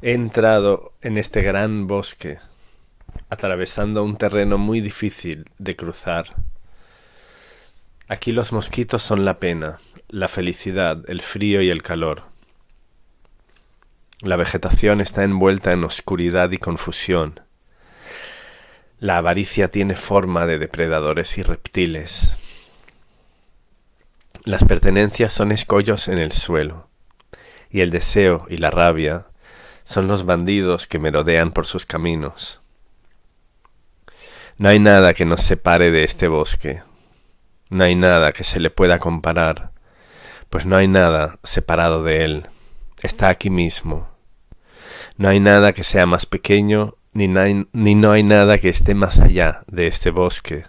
He entrado en este gran bosque, atravesando un terreno muy difícil de cruzar. Aquí los mosquitos son la pena, la felicidad, el frío y el calor. La vegetación está envuelta en oscuridad y confusión. La avaricia tiene forma de depredadores y reptiles. Las pertenencias son escollos en el suelo, y el deseo y la rabia son los bandidos que merodean por sus caminos. No hay nada que nos separe de este bosque. No hay nada que se le pueda comparar, pues no hay nada separado de él. Está aquí mismo. No hay nada que sea más pequeño, ni no hay nada que esté más allá de este bosque.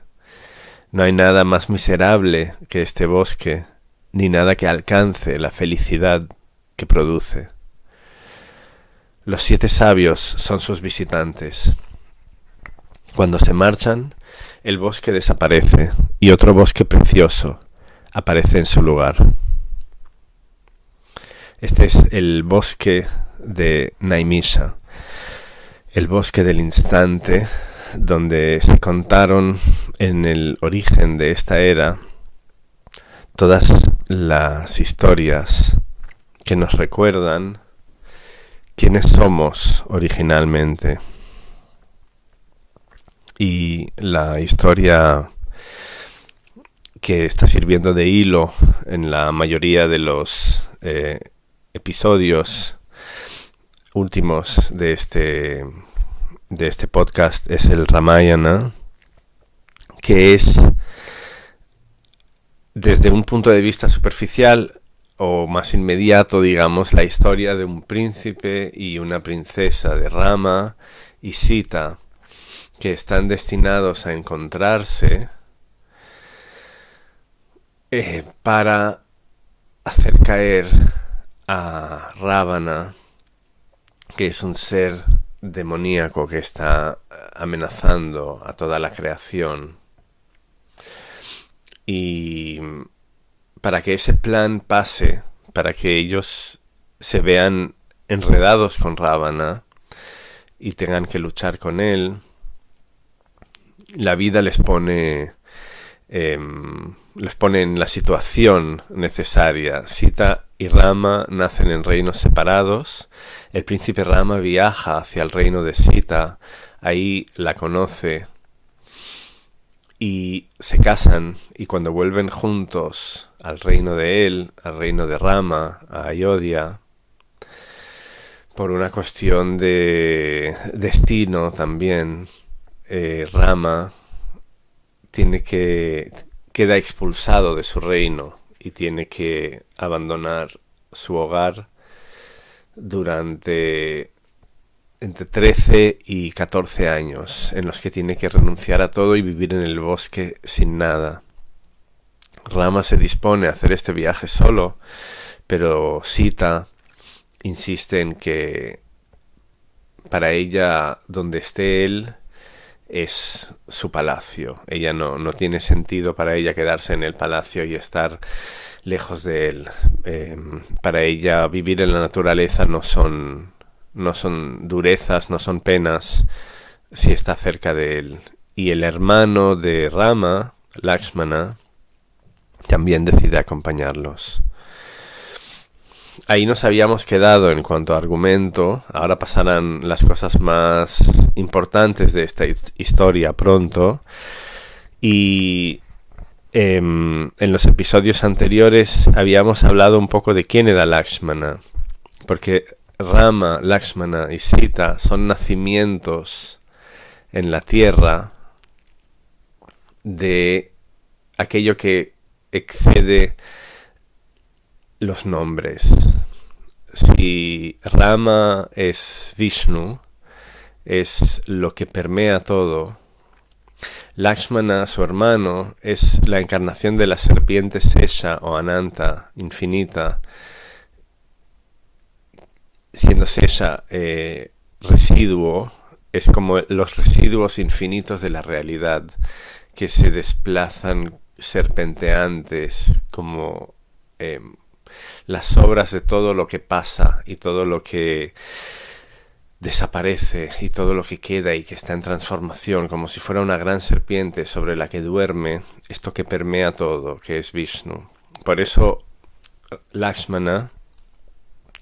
No hay nada más miserable que este bosque, ni nada que alcance la felicidad que produce. Los 7 sabios son sus visitantes. Cuando se marchan, el bosque desaparece y otro bosque precioso aparece en su lugar. Este es el bosque de Naimisha, el bosque del instante, donde se contaron en el origen de esta era todas las historias que nos recuerdan quiénes somos originalmente. Y la historia que está sirviendo de hilo en la mayoría de los episodios últimos de este podcast es el Ramayana, que es, desde un punto de vista superficial o más inmediato, digamos, la historia de un príncipe y una princesa, de Rama y Sita, que están destinados a encontrarse para hacer caer a Ravana, que es un ser demoníaco que está amenazando a toda la creación. Y para que ese plan pase, para que ellos se vean enredados con Ravana y tengan que luchar con él, la vida les pone en la situación necesaria. Sita y Rama nacen en reinos separados. El príncipe Rama viaja hacia el reino de Sita, ahí la conoce y se casan, y cuando vuelven juntos al reino de él, al reino de Rama, a Ayodhya, por una cuestión de destino también, Rama queda expulsado de su reino y tiene que abandonar su hogar durante entre 13 y 14 años, en los que tiene que renunciar a todo y vivir en el bosque sin nada. Rama se dispone a hacer este viaje solo, pero Sita insiste en que para ella, donde esté él, es su palacio. Ella no tiene sentido para ella quedarse en el palacio y estar lejos de él. Para ella vivir en la naturaleza no son durezas, no son penas si está cerca de él. Y el hermano de Rama, Lakshmana, también decide acompañarlos. Ahí nos habíamos quedado en cuanto a argumento. Ahora pasarán las cosas más importantes de esta historia pronto. Y en los episodios anteriores habíamos hablado un poco de quién era Lakshmana, porque Rama, Lakshmana y Sita son nacimientos en la tierra de aquello que excede los nombres. Si Rama es Vishnu, es lo que permea todo, Lakshmana, su hermano, es la encarnación de la serpiente Sesha o Ananta, infinita, siendo Sesha residuo, es como los residuos infinitos de la realidad que se desplazan serpenteantes como las sobras de todo lo que pasa y todo lo que desaparece y todo lo que queda y que está en transformación, como si fuera una gran serpiente sobre la que duerme esto que permea todo, que es Vishnu. Por eso Lakshmana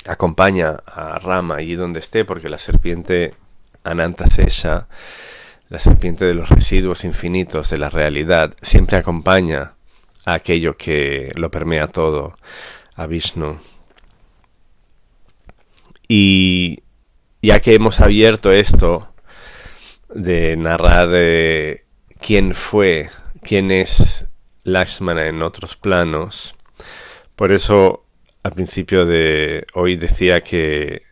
acompaña a Rama allí donde esté, porque la serpiente Anantasesha, la serpiente de los residuos infinitos de la realidad, siempre acompaña a aquello que lo permea todo, a Vishnu. Y ya que hemos abierto esto de narrar quién es Lakshmana en otros planos, por eso al principio de hoy decía que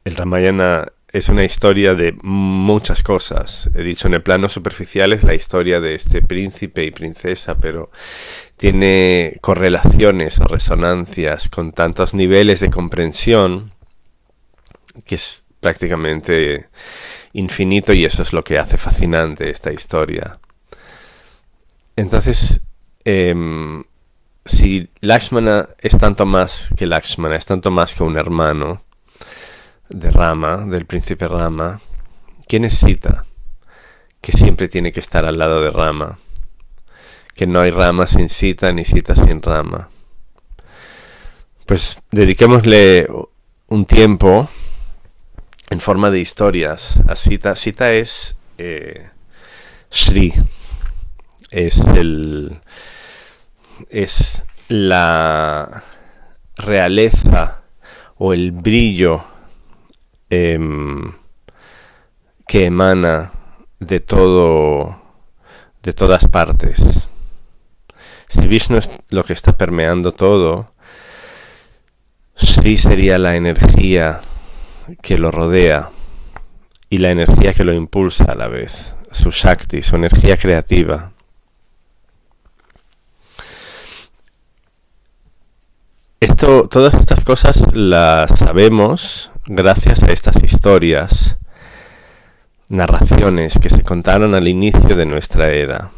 el Ramayana es una historia de muchas cosas. He dicho, en el plano superficial es la historia de este príncipe y princesa, pero tiene correlaciones o resonancias con tantos niveles de comprensión que es prácticamente infinito, y eso es lo que hace fascinante esta historia. Entonces, si Lakshmana es tanto más que Lakshmana, es tanto más que un hermano de Rama, del príncipe Rama, ¿quién es Sita? Que siempre tiene que estar al lado de Rama, que no hay Rama sin Sita ni Sita sin Rama. Pues dediquémosle un tiempo en forma de historias a Sita. Sita es Shri, es la realeza o el brillo que emana de todas partes. Si Vishnu es lo que está permeando todo, Shri sería la energía que lo rodea y la energía que lo impulsa a la vez, su Shakti, su energía creativa. Todas estas cosas las sabemos gracias a estas historias, narraciones que se contaron al inicio de nuestra era.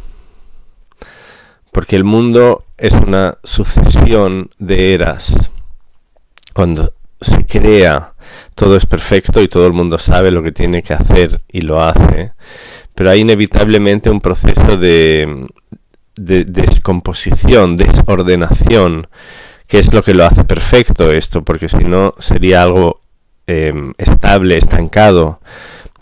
Porque el mundo es una sucesión de eras. Cuando se crea, todo es perfecto y todo el mundo sabe lo que tiene que hacer y lo hace. Pero hay inevitablemente un proceso de descomposición, desordenación, que es lo que lo hace perfecto esto, porque si no sería algo estable, estancado.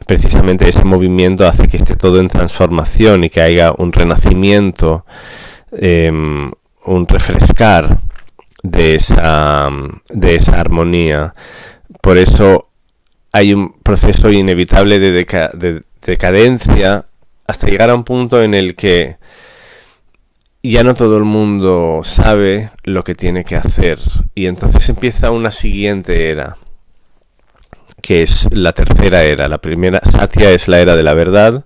Precisamente ese movimiento hace que esté todo en transformación y que haya un renacimiento, un refrescar de esa armonía. Por eso hay un proceso inevitable de decadencia hasta llegar a un punto en el que ya no todo el mundo sabe lo que tiene que hacer, y entonces empieza una siguiente era, que es la tercera era. La primera, Satya, es la era de la verdad,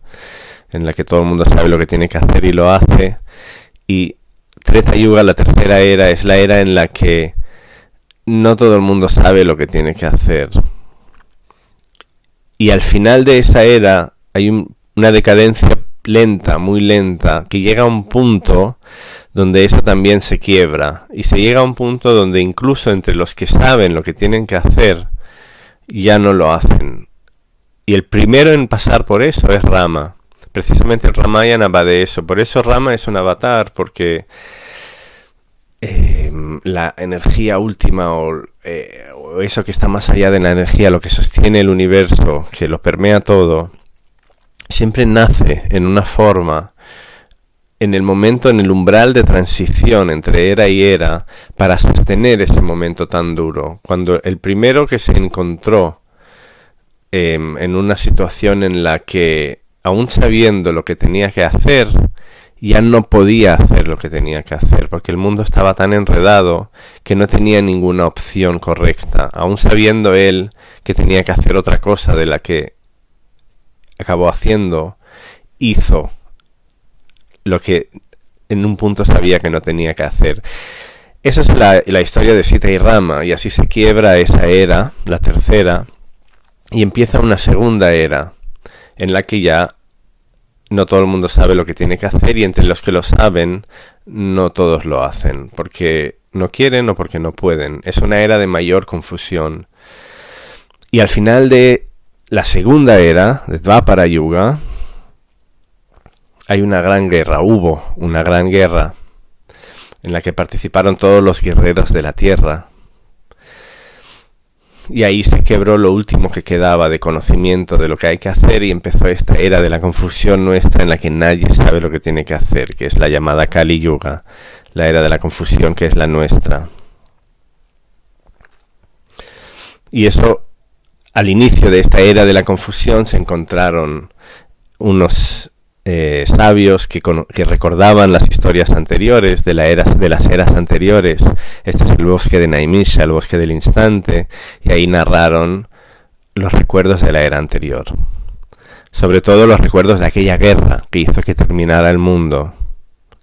en la que todo el mundo sabe lo que tiene que hacer y lo hace. Y Treta Yuga, la tercera era, es la era en la que no todo el mundo sabe lo que tiene que hacer. Y al final de esa era hay una decadencia lenta, muy lenta, que llega a un punto donde eso también se quiebra. Y se llega a un punto donde incluso entre los que saben lo que tienen que hacer, ya no lo hacen. Y el primero en pasar por eso es Rama. Precisamente el Ramayana va de eso. Por eso Rama es un avatar, porque la energía última o eso que está más allá de la energía, lo que sostiene el universo, que lo permea todo, siempre nace en una forma, en el momento, en el umbral de transición entre era y era, para sostener ese momento tan duro. Cuando el primero que se encontró en una situación en la que, aún sabiendo lo que tenía que hacer, ya no podía hacer lo que tenía que hacer, porque el mundo estaba tan enredado que no tenía ninguna opción correcta, aún sabiendo él que tenía que hacer otra cosa de la que acabó haciendo, hizo lo que en un punto sabía que no tenía que hacer. Esa es la historia de Sita y Rama, y así se quiebra esa era, la tercera, y empieza una segunda era, en la que ya no todo el mundo sabe lo que tiene que hacer, y entre los que lo saben, no todos lo hacen, porque no quieren o porque no pueden. Es una era de mayor confusión. Y al final de la segunda era, de Dvapara Yuga, hay una gran guerra, hubo una gran guerra en la que participaron todos los guerreros de la Tierra. Y ahí se quebró lo último que quedaba de conocimiento de lo que hay que hacer y empezó esta era de la confusión nuestra en la que nadie sabe lo que tiene que hacer, que es la llamada Kali Yuga, la era de la confusión que es la nuestra. Y eso, al inicio de esta era de la confusión se encontraron unos sabios que recordaban las historias anteriores de las eras anteriores. Este es el bosque de Naimisha, el bosque del instante, y ahí narraron los recuerdos de la era anterior, sobre todo los recuerdos de aquella guerra que hizo que terminara el mundo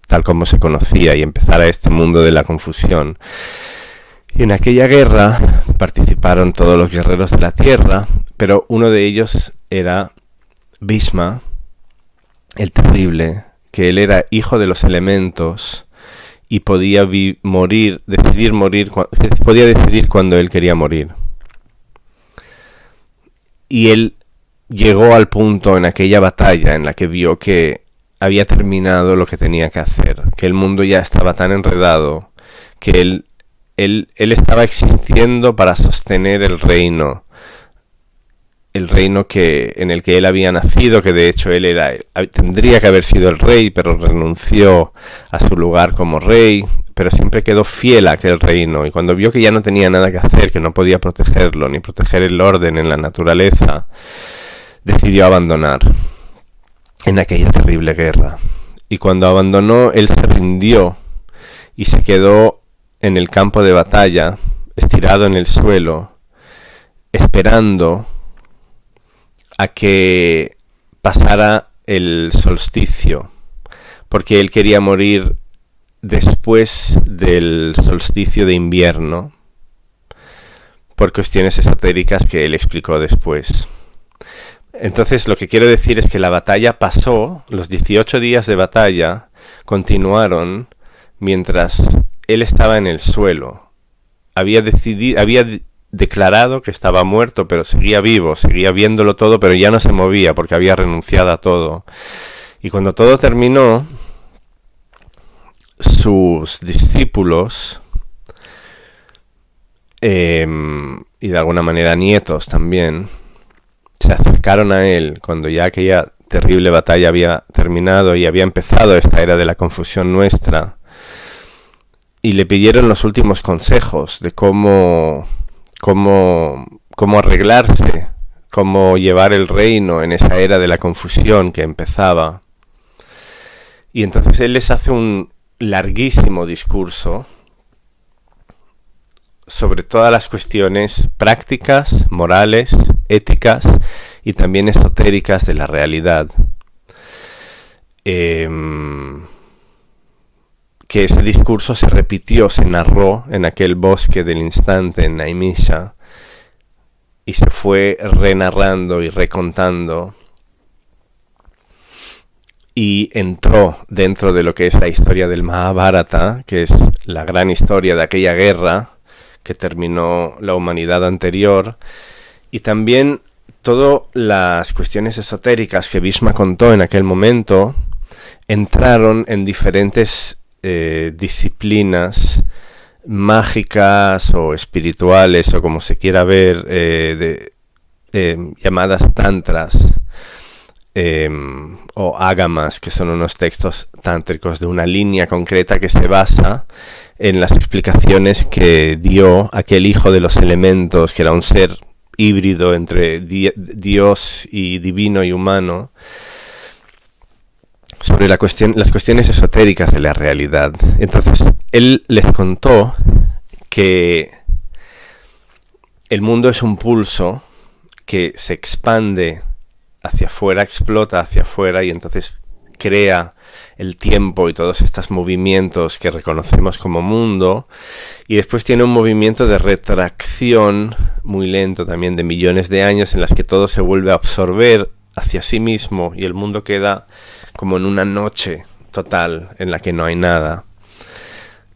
tal como se conocía y empezara este mundo de la confusión. Y en aquella guerra participaron todos los guerreros de la Tierra, pero uno de ellos era Bhishma, el terrible, que él era hijo de los elementos y podía podía decidir cuando él quería morir. Y él llegó al punto en aquella batalla en la que vio que había terminado lo que tenía que hacer, que el mundo ya estaba tan enredado, que él estaba existiendo para sostener el reino en el que él había nacido, que de hecho tendría que haber sido el rey, pero renunció a su lugar como rey, pero siempre quedó fiel a aquel reino, y cuando vio que ya no tenía nada que hacer, que no podía protegerlo, ni proteger el orden en la naturaleza, decidió abandonar en aquella terrible guerra. Y cuando abandonó, él se rindió y se quedó en el campo de batalla, estirado en el suelo, esperando a que pasara el solsticio, porque él quería morir después del solsticio de invierno, por cuestiones esotéricas que él explicó después. Entonces lo que quiero decir es que la batalla pasó, los 18 días de batalla continuaron mientras él estaba en el suelo. Había declarado que estaba muerto, pero seguía vivo, seguía viéndolo todo, pero ya no se movía porque había renunciado a todo. Y cuando todo terminó, sus discípulos y de alguna manera nietos también se acercaron a él cuando ya aquella terrible batalla había terminado y había empezado esta era de la confusión nuestra, y le pidieron los últimos consejos de cómo arreglarse, cómo llevar el reino en esa era de la confusión que empezaba. Y entonces él les hace un larguísimo discurso sobre todas las cuestiones prácticas, morales, éticas y también esotéricas de la realidad. Que ese discurso se repitió, se narró en aquel bosque del instante en Naimisha y se fue renarrando y recontando y entró dentro de lo que es la historia del Mahabharata, que es la gran historia de aquella guerra que terminó la humanidad anterior, y también todas las cuestiones esotéricas que Bhishma contó en aquel momento entraron en diferentes disciplinas mágicas o espirituales o como se quiera ver, llamadas tantras o ágamas, que son unos textos tántricos de una línea concreta que se basa en las explicaciones que dio aquel hijo de los elementos, que era un ser híbrido entre Dios y divino y humano, sobre las cuestiones esotéricas de la realidad. Entonces, él les contó que el mundo es un pulso que se expande hacia afuera, explota hacia afuera y entonces crea el tiempo y todos estos movimientos que reconocemos como mundo, y después tiene un movimiento de retracción muy lento también de millones de años en las que todo se vuelve a absorber hacia sí mismo y el mundo queda como en una noche total en la que no hay nada,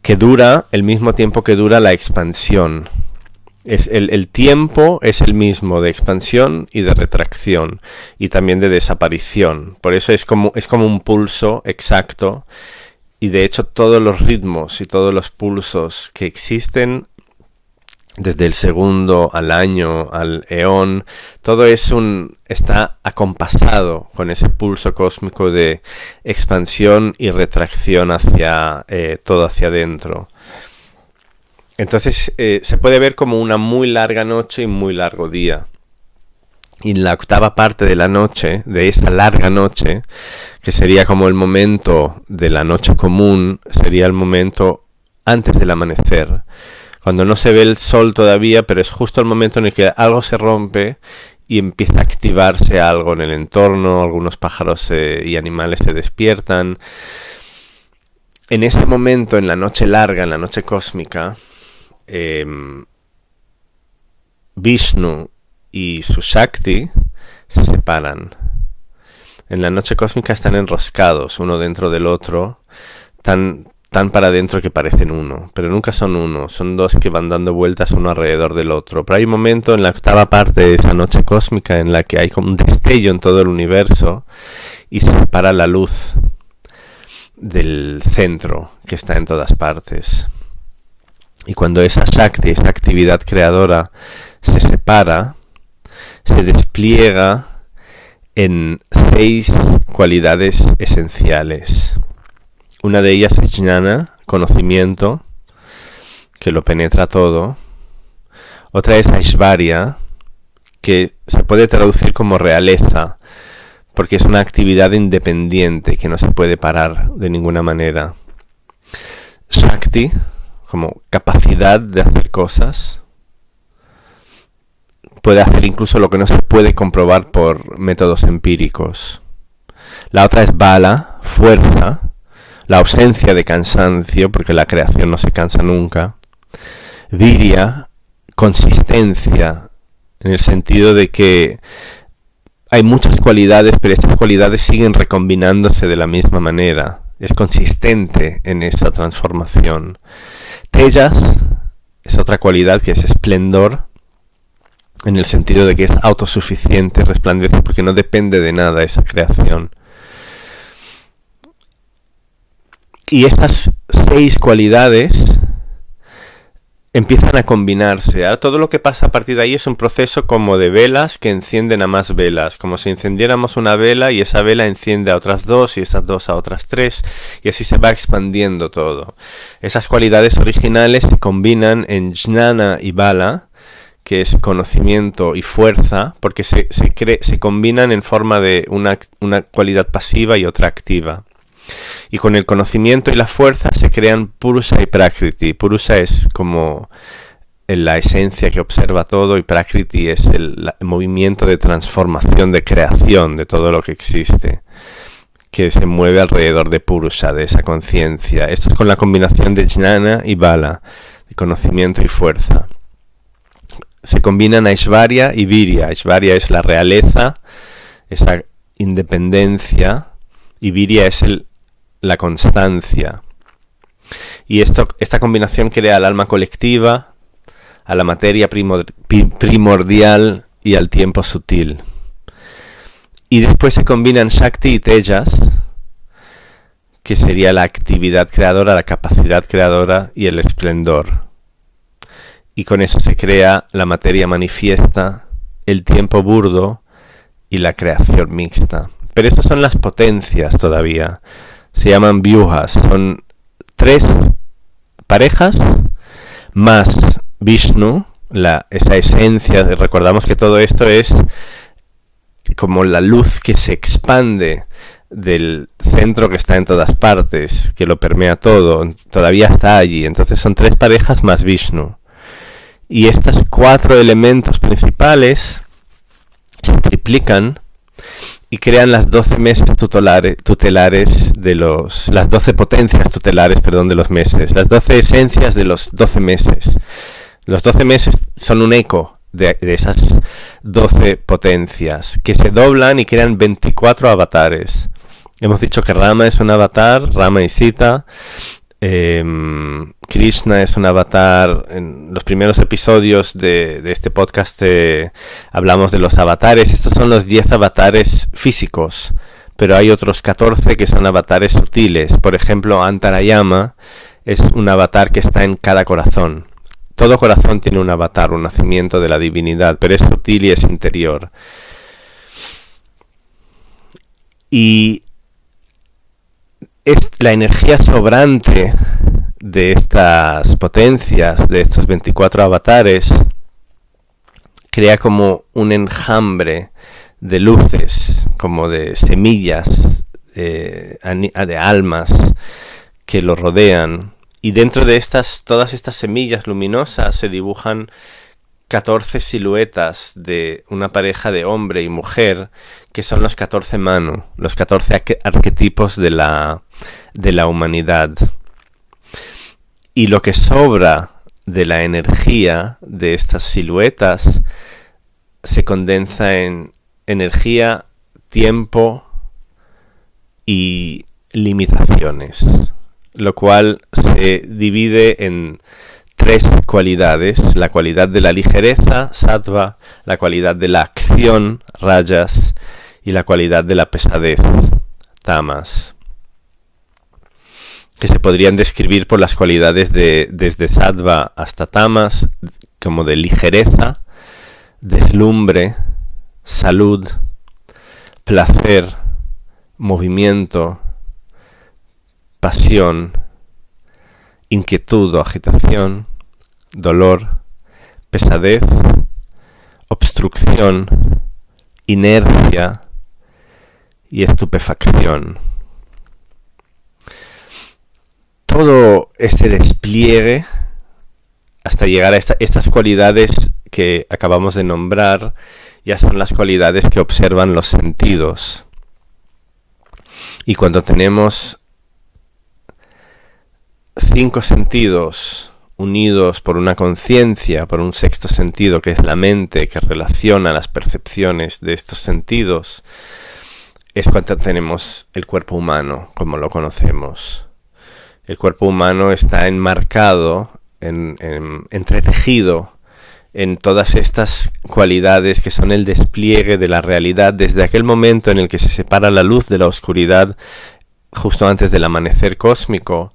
que dura el mismo tiempo que dura la expansión. El tiempo es el mismo de expansión y de retracción y también de desaparición. Por eso es como un pulso exacto, y de hecho todos los ritmos y todos los pulsos que existen, desde el segundo al año, al eón, todo está acompasado con ese pulso cósmico de expansión y retracción hacia todo hacia adentro. Entonces se puede ver como una muy larga noche y muy largo día. Y en la octava parte de la noche, de esa larga noche, que sería como el momento de la noche común, sería el momento antes del amanecer, cuando no se ve el sol todavía, pero es justo el momento en el que algo se rompe y empieza a activarse algo en el entorno, algunos pájaros y animales se despiertan. En ese momento, en la noche larga, en la noche cósmica, Vishnu y su Shakti se separan. En la noche cósmica están enroscados uno dentro del otro, tan para adentro que parecen uno, pero nunca son uno, son dos que van dando vueltas uno alrededor del otro. Pero hay un momento en la octava parte de esa noche cósmica en la que hay como un destello en todo el universo y se separa la luz del centro que está en todas partes. Y cuando esa Shakti, esa actividad creadora, se separa, se despliega en 6 cualidades esenciales. Una de ellas es Jnana, conocimiento, que lo penetra todo. Otra es Aishvarya, que se puede traducir como realeza, porque es una actividad independiente que no se puede parar de ninguna manera. Shakti, como capacidad de hacer cosas. Puede hacer incluso lo que no se puede comprobar por métodos empíricos. La otra es Bala, fuerza, la ausencia de cansancio, porque la creación no se cansa nunca. Virya, consistencia, en el sentido de que hay muchas cualidades, pero estas cualidades siguen recombinándose de la misma manera. Es consistente en esa transformación. Tejas es otra cualidad que es esplendor, en el sentido de que es autosuficiente, resplandece porque no depende de nada esa creación. Y estas 6 cualidades empiezan a combinarse. Ahora todo lo que pasa a partir de ahí es un proceso como de velas que encienden a más velas, como si encendiéramos una vela y esa vela enciende a otras 2 y esas 2 a otras 3, y así se va expandiendo todo. Esas cualidades originales se combinan en Jnana y Bala, que es conocimiento y fuerza, porque se combinan en forma de una cualidad pasiva y otra activa. Y con el conocimiento y la fuerza se crean Purusha y Prakriti. Purusha es como la esencia que observa todo, y Prakriti es el movimiento de transformación, de creación de todo lo que existe, que se mueve alrededor de Purusha, de esa conciencia. Esto es con la combinación de Jnana y Bala, de conocimiento y fuerza. Se combinan Aishvarya y Virya. Aishvarya es la realeza, esa independencia, y Virya es la constancia. Y esta combinación crea al alma colectiva, a la materia primordial y al tiempo sutil. Y después se combinan Shakti y Tejas, que sería la actividad creadora, la capacidad creadora y el esplendor. Y con eso se crea la materia manifiesta, el tiempo burdo y la creación mixta. Pero estas son las potencias todavía. Se llaman vyuhas. Son 3 parejas más Vishnu, esa esencia. Recordamos que todo esto es como la luz que se expande del centro que está en todas partes, que lo permea todo. Todavía está allí. Entonces son 3 parejas más Vishnu. Y estos 4 elementos principales se triplican y crean las 12 meses tutelares de las 12 potencias tutelares, de los meses, las 12 esencias de los 12 meses. Los 12 meses son un eco de esas 12 potencias, que se doblan y crean 24 avatares. Hemos dicho que Rama es un avatar, Rama y Sita. Krishna es un avatar. En los primeros episodios de este podcast hablamos de los avatares. Estos son los 10 avatares físicos, pero hay otros 14 que son avatares sutiles. Por ejemplo, Antarayama es un avatar que está en cada corazón. Todo corazón tiene un avatar, un nacimiento de la divinidad, pero es sutil y es interior. Y es la energía sobrante de estas potencias, de estos 24 avatares, crea como un enjambre de luces, como de semillas, de almas que lo rodean. Y dentro de todas estas semillas luminosas se dibujan 14 siluetas de una pareja de hombre y mujer, que son los 14 Manu, los 14 arquetipos de la humanidad. Y lo que sobra de la energía de estas siluetas se condensa en energía, tiempo y limitaciones, lo cual se divide en 3 cualidades: la cualidad de la ligereza, sattva, la cualidad de la acción, rajas, y la cualidad de la pesadez, tamas, que se podrían describir por las cualidades desde sattva hasta tamas, como de ligereza, deslumbre, salud, placer, movimiento, pasión, inquietud o agitación, dolor, pesadez, obstrucción, inercia y estupefacción. Todo este despliegue hasta llegar a estas cualidades que acabamos de nombrar ya son las cualidades que observan los sentidos. Y cuando tenemos 5 sentidos unidos por una conciencia, por un sexto sentido que es la mente, que relaciona las percepciones de estos sentidos, es cuando tenemos el cuerpo humano como lo conocemos. El cuerpo humano está enmarcado, entretejido en todas estas cualidades que son el despliegue de la realidad desde aquel momento en el que se separa la luz de la oscuridad justo antes del amanecer cósmico,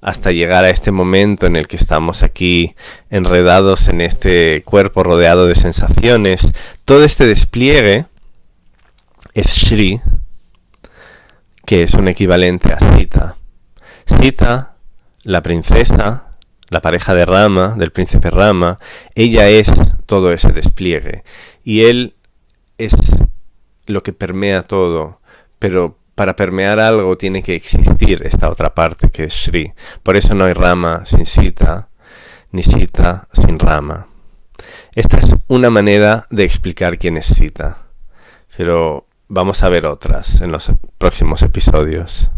hasta llegar a este momento en el que estamos aquí enredados en este cuerpo rodeado de sensaciones. Todo este despliegue es Shri, que es un equivalente a Sita. Sita, la princesa, la pareja de Rama, del príncipe Rama, ella es todo ese despliegue. Y él es lo que permea todo, pero para permear algo tiene que existir esta otra parte que es Shri. Por eso no hay Rama sin Sita, ni Sita sin Rama. Esta es una manera de explicar quién es Sita, pero vamos a ver otras en los próximos episodios.